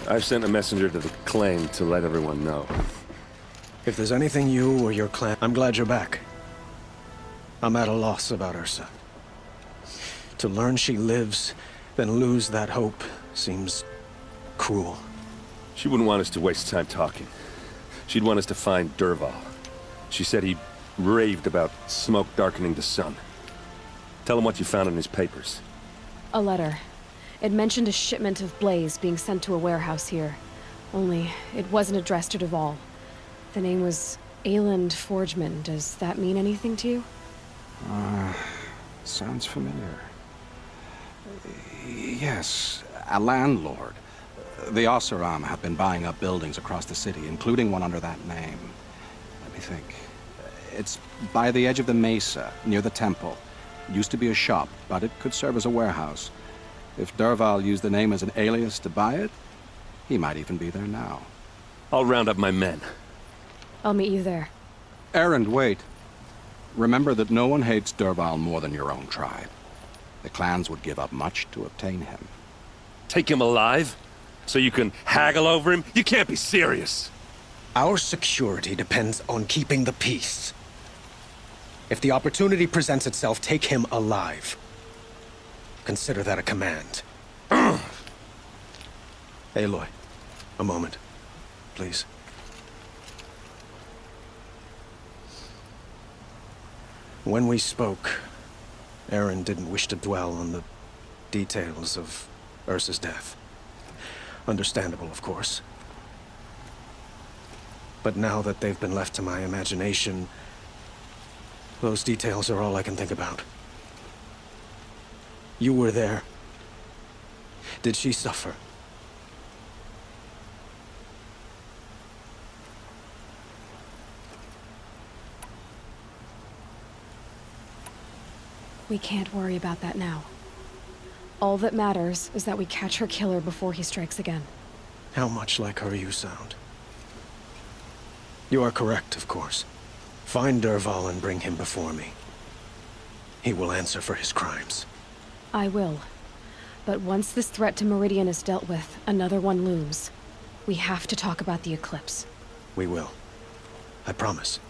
I've sent a messenger to the claim to let everyone know. If there's anything you or your clan... I'm glad you're back. I'm at a loss about Ursa. To learn she lives, then lose that hope, seems cruel. She wouldn't want us to waste time talking. She'd want us to find Dervahl. She said he raved about smoke darkening the sun. Tell him what you found in his papers. A letter. It mentioned a shipment of blaze being sent to a warehouse here. Only, it wasn't addressed to Dervahl. The name was Ayland Forgeman. Does that mean anything to you? Sounds familiar. Yes, a landlord. The Oseram have been buying up buildings across the city, including one under that name. Let me think. It's by the edge of the mesa, near the temple. Used to be a shop, but it could serve as a warehouse. If Dervahl used the name as an alias to buy it, he might even be there now. I'll round up my men. I'll meet you there. Erend, wait. Remember that no one hates Dervahl more than your own tribe. The clans would give up much to obtain him. Take him alive? So you can haggle over him? You can't be serious! Our security depends on keeping the peace. If the opportunity presents itself, take him alive. Consider that a command. Aloy, a moment, please. When we spoke, Erend didn't wish to dwell on the details of Ursa's death. Understandable, of course. But now that they've been left to my imagination, those details are all I can think about. You were there. Did she suffer? We can't worry about that now. All that matters is that we catch her killer before he strikes again. How much like her you sound. You are correct, of course. Find Dervahl and bring him before me. He will answer for his crimes. I will. But once this threat to Meridian is dealt with, another one looms. We have to talk about the eclipse. We will. I promise.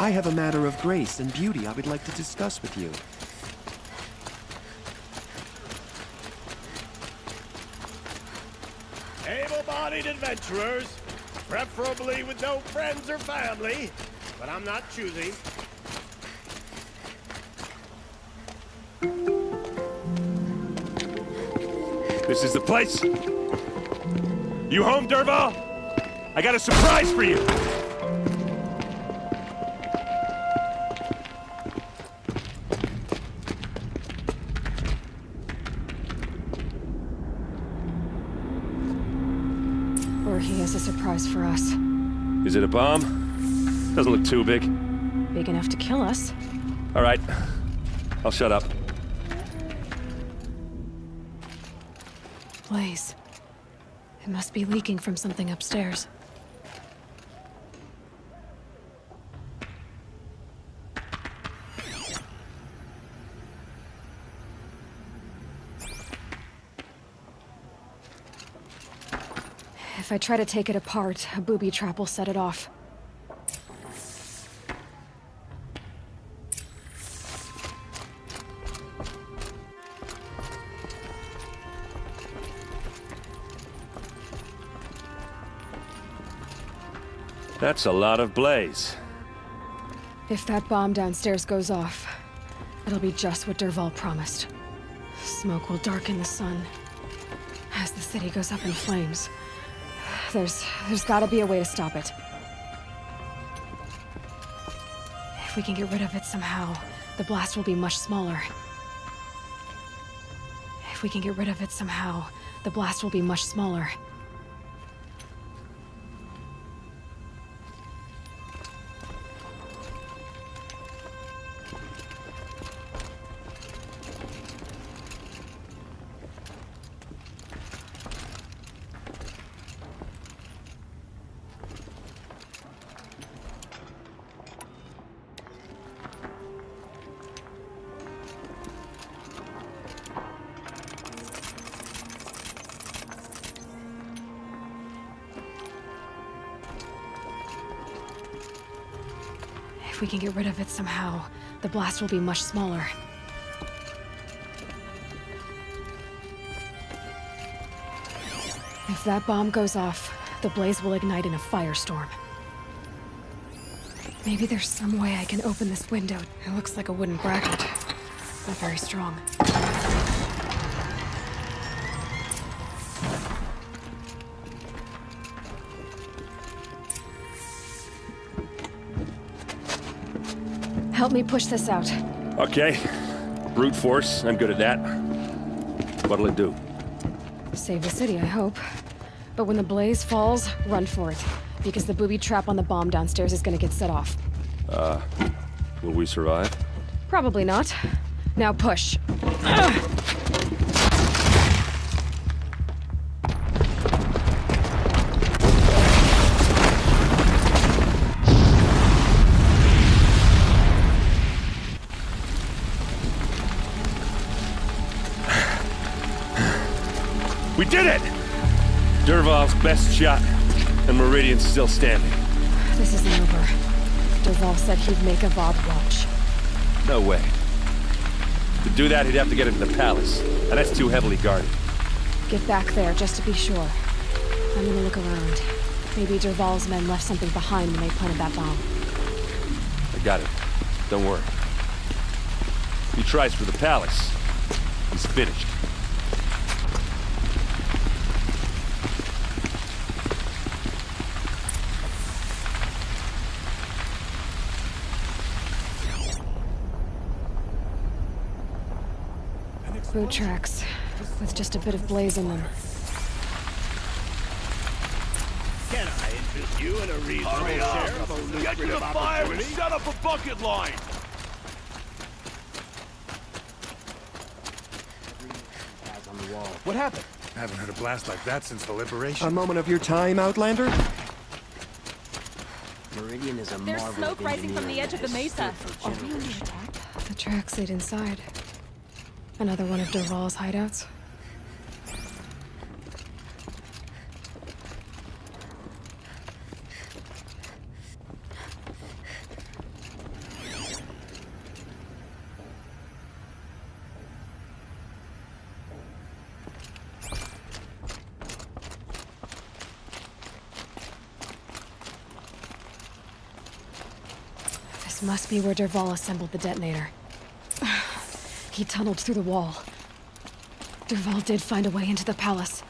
I have a matter of grace and beauty I would like to discuss with you. Able-bodied adventurers, preferably with no friends or family, but I'm not choosy. This is the place? You home, Dervahl? I got a surprise for you! Or he has a surprise for us. Is it a bomb? Doesn't look too big. Big enough to kill us. All right. I'll shut up. Blaze. It must be leaking from something upstairs. If I try to take it apart, a booby trap will set it off. That's a lot of blaze. If that bomb downstairs goes off, it'll be just what Dervahl promised. Smoke will darken the sun as the city goes up in flames. There's gotta be a way to stop it. If we can get rid of it somehow, the blast will be much smaller. If we can get rid of it somehow, the blast will be much smaller. If we can get rid of it somehow, the blast will be much smaller. If that bomb goes off, the blaze will ignite in a firestorm. Maybe there's some way I can open this window. It looks like a wooden bracket. Not very strong. Help me push this out. Okay. Brute force, I'm good at that. What'll it do? Save the city, I hope. But when the blaze falls, run for it. Because the booby trap on the bomb downstairs is gonna get set off. Will we survive? Probably not. Now push. We did it! Dervahl's best shot, and Meridian's still standing. This isn't over. Dervahl said he'd make a Vob watch. No way. To do that, he'd have to get into the palace, and that's too heavily guarded. Get back there, just to be sure. I'm gonna look around. Maybe Dervahl's men left something behind when they planted that bomb. I got it. Don't worry. If he tries for the palace, he's finished. Boot tracks, with just a bit of blaze in them. Can I interest you in a reasonable share of a lucrative opportunity? Set up a bucket line! What happened? I haven't heard a blast like that since the liberation. A moment of your time, Outlander? Meridian is a There's marvel smoke of rising from the edge of the mesa. Are we under attack? The tracks lead inside. Another one of Dervahl's hideouts? This must be where Dervahl assembled the detonator. He tunneled through the wall. Dervahl did find a way into the palace.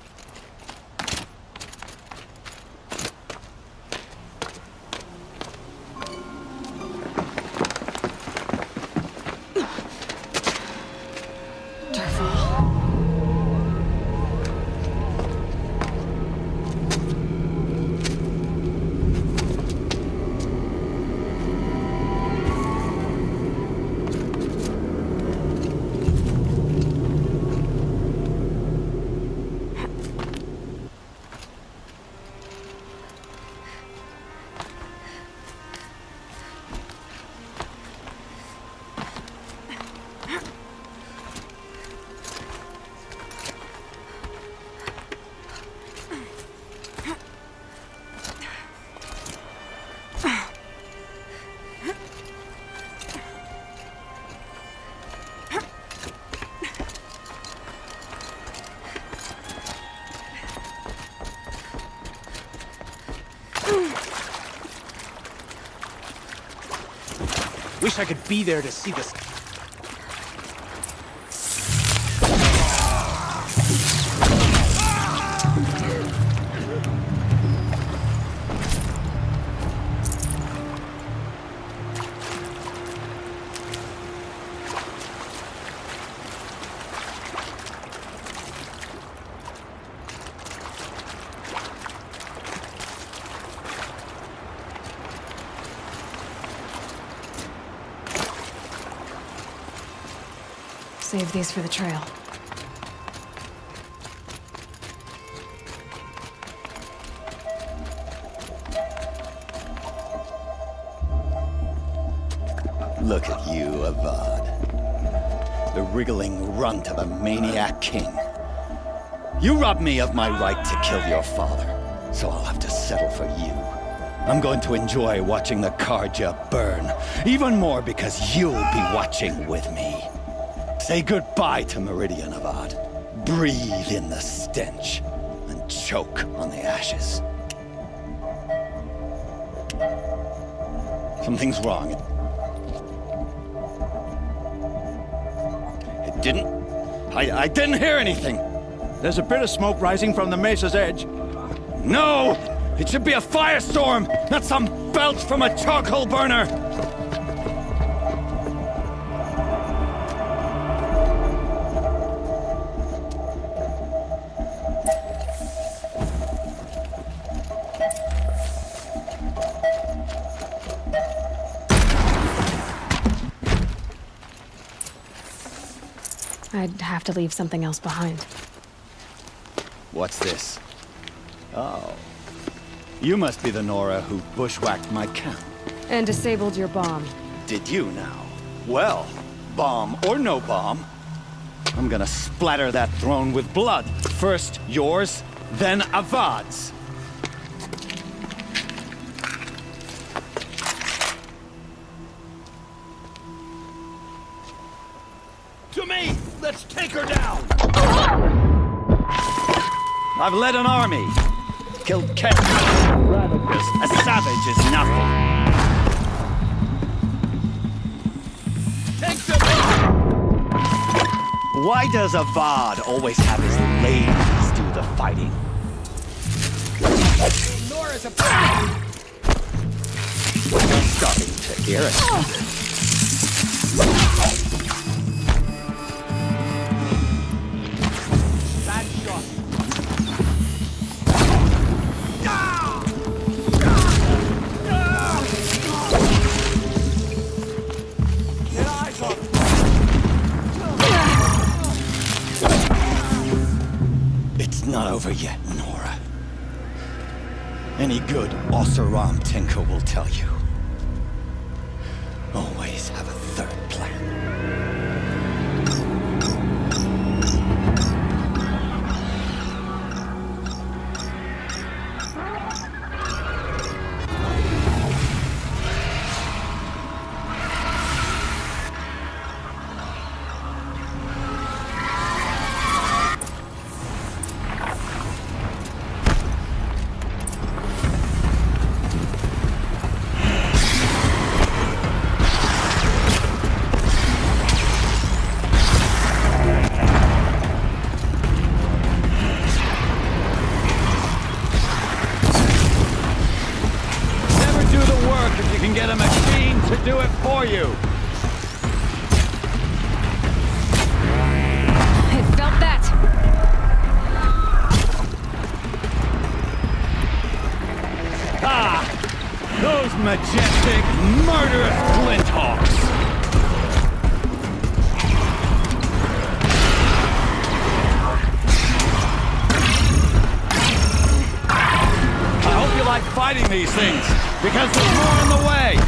Wish I could be there to see this. Save these for the trail. Look at you, Avad. The wriggling runt of a maniac king. You robbed me of my right to kill your father, so I'll have to settle for you. I'm going to enjoy watching the Carja burn, even more because you'll be watching with me. Say goodbye to Meridian, Avad. Breathe in the stench, and choke on the ashes. Something's wrong. It didn't... I didn't hear anything. There's a bit of smoke rising from the mesa's edge. No! It should be a firestorm, not some belch from a charcoal burner! I'd have to leave something else behind. What's this? Oh. You must be the Nora who bushwhacked my camp. And disabled your bomb. Did you now? Well, bomb or no bomb, I'm gonna splatter that throne with blood. First yours, then Avad's. To me! Let's take her down! I've led an army. Killed Ket. A savage is nothing. Take them! Why does Avad always have his ladies do the fighting? Nora's a... I'm starting to hear it. Bad shot. Get eyes on him. It's not over yet, Nora. Any good Oseram tinker will tell you. Always have a third plan. Get a machine to do it for you. It felt that. Ah! Those majestic, murderous flinthawks! I hope you like fighting these things, because there's more on the way.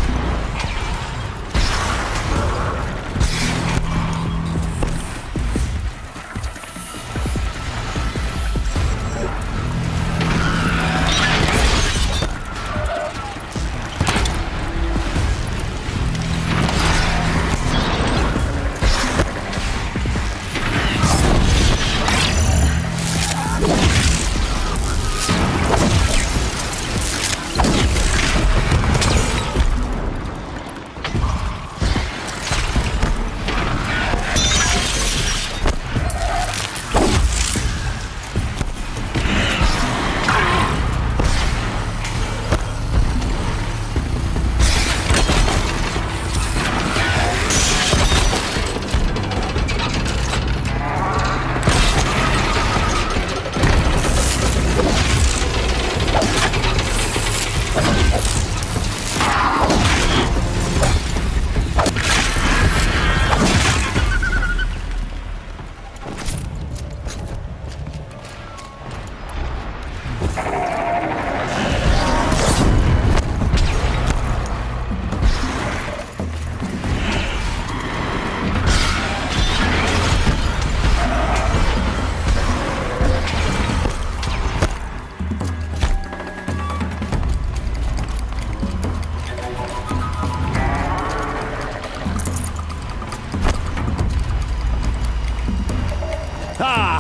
Ha!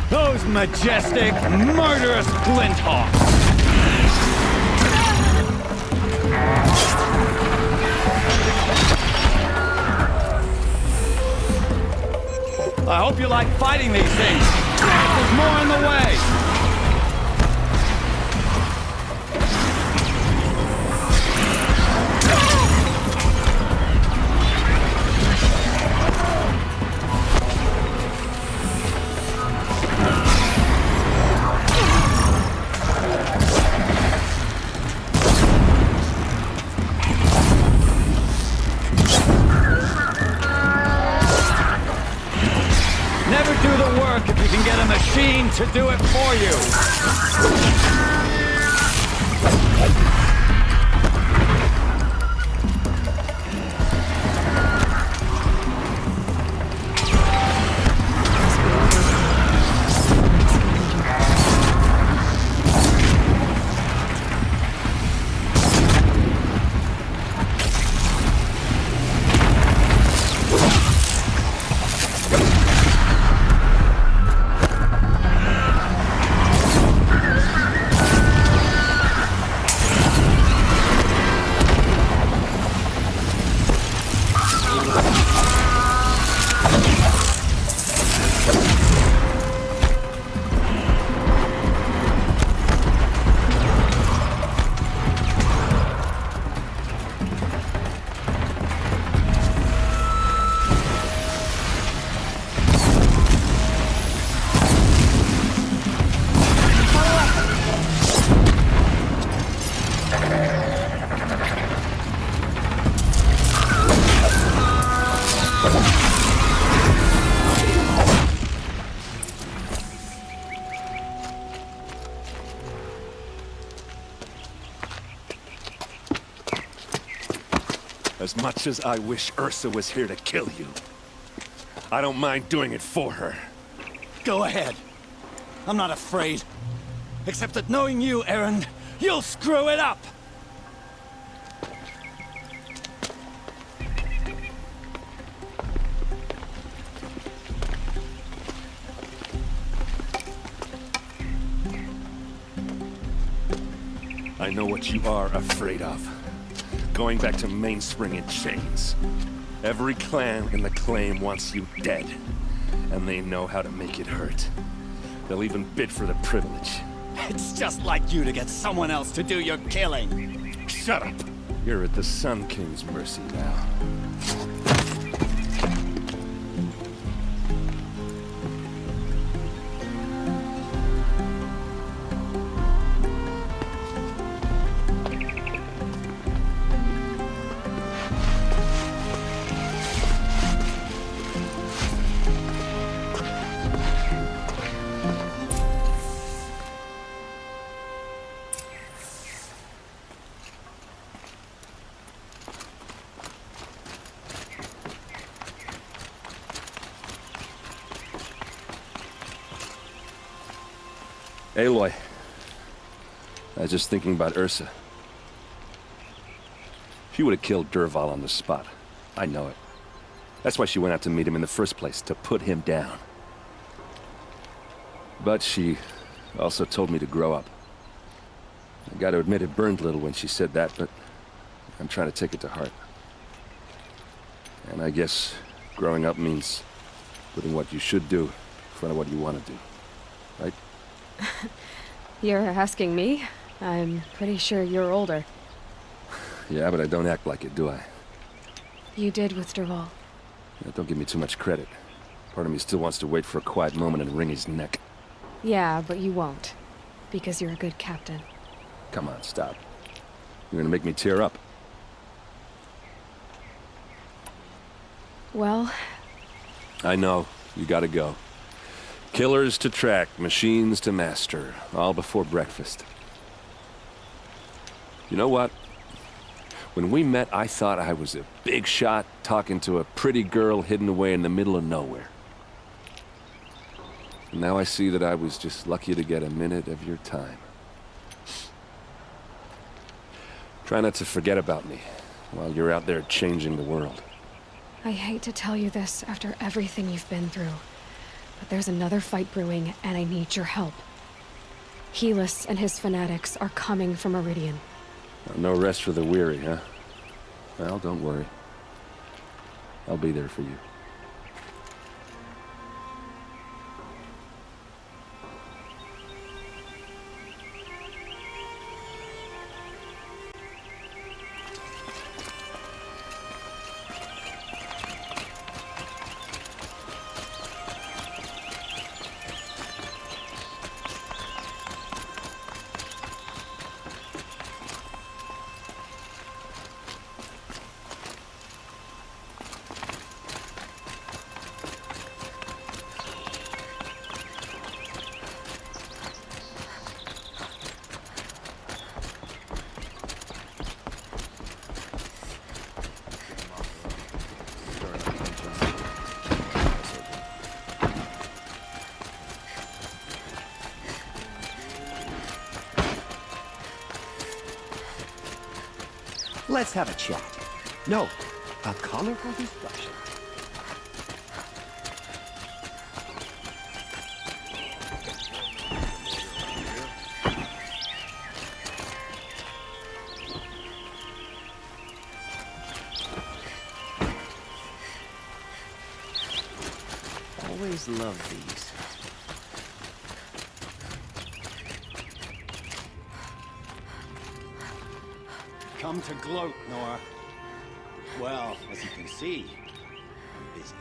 Those majestic, murderous glinthawks! I hope you like fighting these things. There's more in the way. To do it for you. As much as I wish Ursa was here to kill you, I don't mind doing it for her. Go ahead. I'm not afraid. Except that knowing you, Erend, you'll screw it up! I know what you are afraid of. Going back to Mainspring in chains. Every clan in the claim wants you dead. And they know how to make it hurt. They'll even bid for the privilege. It's just like you to get someone else to do your killing. Shut up! You're at the Sun King's mercy now. Aloy, I was just thinking about Ursa. She would have killed Dervahl on the spot. I know it. That's why she went out to meet him in the first place, to put him down. But she also told me to grow up. I gotta admit it burned a little when she said that, but I'm trying to take it to heart. And I guess growing up means putting what you should do in front of what you want to do, right? You're asking me? I'm pretty sure you're older. Yeah, but I don't act like it, do I? You did with Dervahl. Yeah, don't give me too much credit. Part of me still wants to wait for a quiet moment and wring his neck. Yeah, but you won't. Because you're a good captain. Come on, stop. You're gonna make me tear up. Well... I know. You gotta go. Killers to track, machines to master, all before breakfast. You know what? When we met, I thought I was a big shot talking to a pretty girl hidden away in the middle of nowhere. And now I see that I was just lucky to get a minute of your time. Try not to forget about me while you're out there changing the world. I hate to tell you this after everything you've been through, But there's another fight brewing, and I need your help. Helis and his fanatics are coming from Meridian. No rest for the weary, huh? Well, don't worry. I'll be there for you. Let's have a chat. No, a colorful discussion. Always love these. Come to gloat, Nora. Well, as you can see, I'm busy.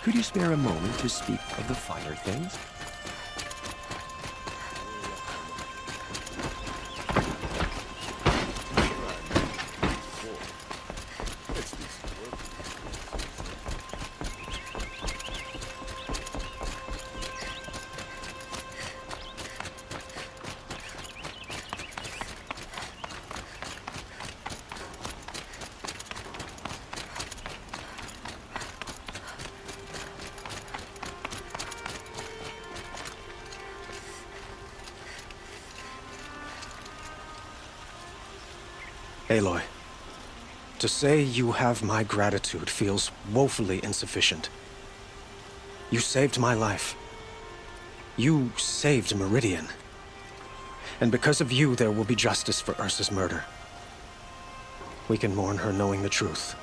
Could you spare a moment to speak of the finer things? Aloy, to say you have my gratitude feels woefully insufficient. You saved my life. You saved Meridian. And because of you, there will be justice for Ursa's murder. We can mourn her knowing the truth,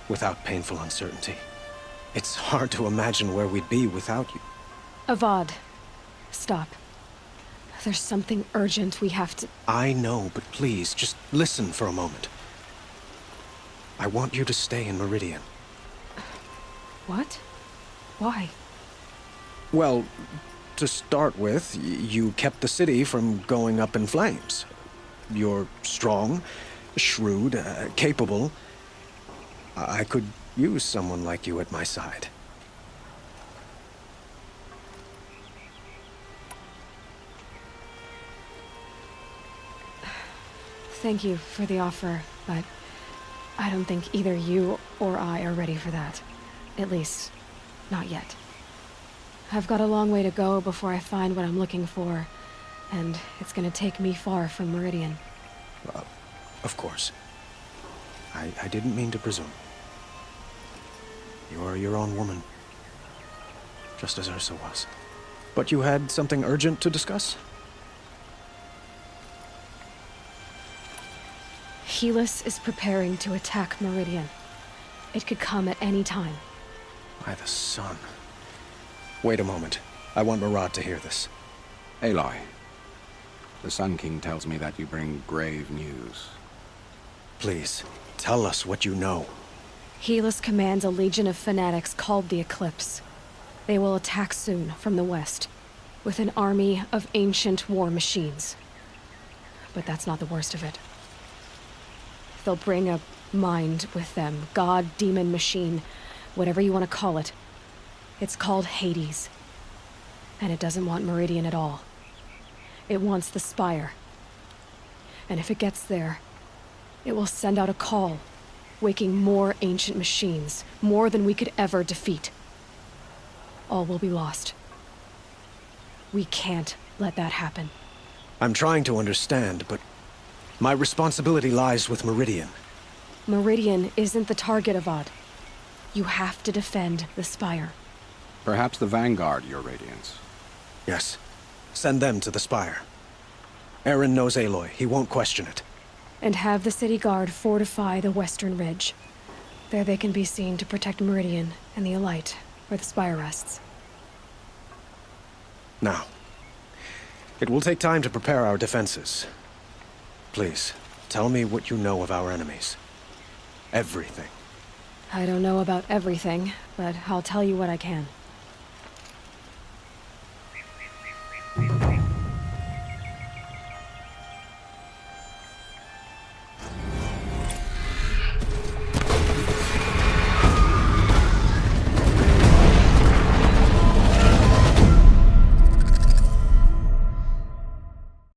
without painful uncertainty. It's hard to imagine where we'd be without you. Avad, stop. There's something urgent we have to... I know, but please, just listen for a moment. I want you to stay in Meridian. What? Why? Well, to start with, you kept the city from going up in flames. You're strong, shrewd, capable. I could use someone like you at my side. Thank you for the offer, but I don't think either you or I are ready for that. At least, not yet. I've got a long way to go before I find what I'm looking for, and it's gonna take me far from Meridian. Of course. I didn't mean to presume. You're your own woman, just as Ursa was. But you had something urgent to discuss? Helis is preparing to attack Meridian. It could come at any time. By the sun. Wait a moment. I want Murad to hear this. Aloy, the Sun King tells me that you bring grave news. Please, tell us what you know. Helis commands a legion of fanatics called the Eclipse. They will attack soon from the west, with an army of ancient war machines. But that's not the worst of it. They'll bring a mind with them, god, demon, machine, whatever you want to call it. It's called Hades. And it doesn't want Meridian at all. It wants the Spire. And if it gets there, it will send out a call, waking more ancient machines, more than we could ever defeat. All will be lost. We can't let that happen. I'm trying to understand, but my responsibility lies with Meridian. Meridian isn't the target, Avad. You have to defend the Spire. Perhaps the Vanguard, Your Radiance. Yes. Send them to the Spire. Eren knows Aloy. He won't question it. And have the city guard fortify the western ridge. There they can be seen to protect Meridian and the Elite, where the Spire rests. Now, it will take time to prepare our defenses. Please, tell me what you know of our enemies. Everything. I don't know about everything, but I'll tell you what I can.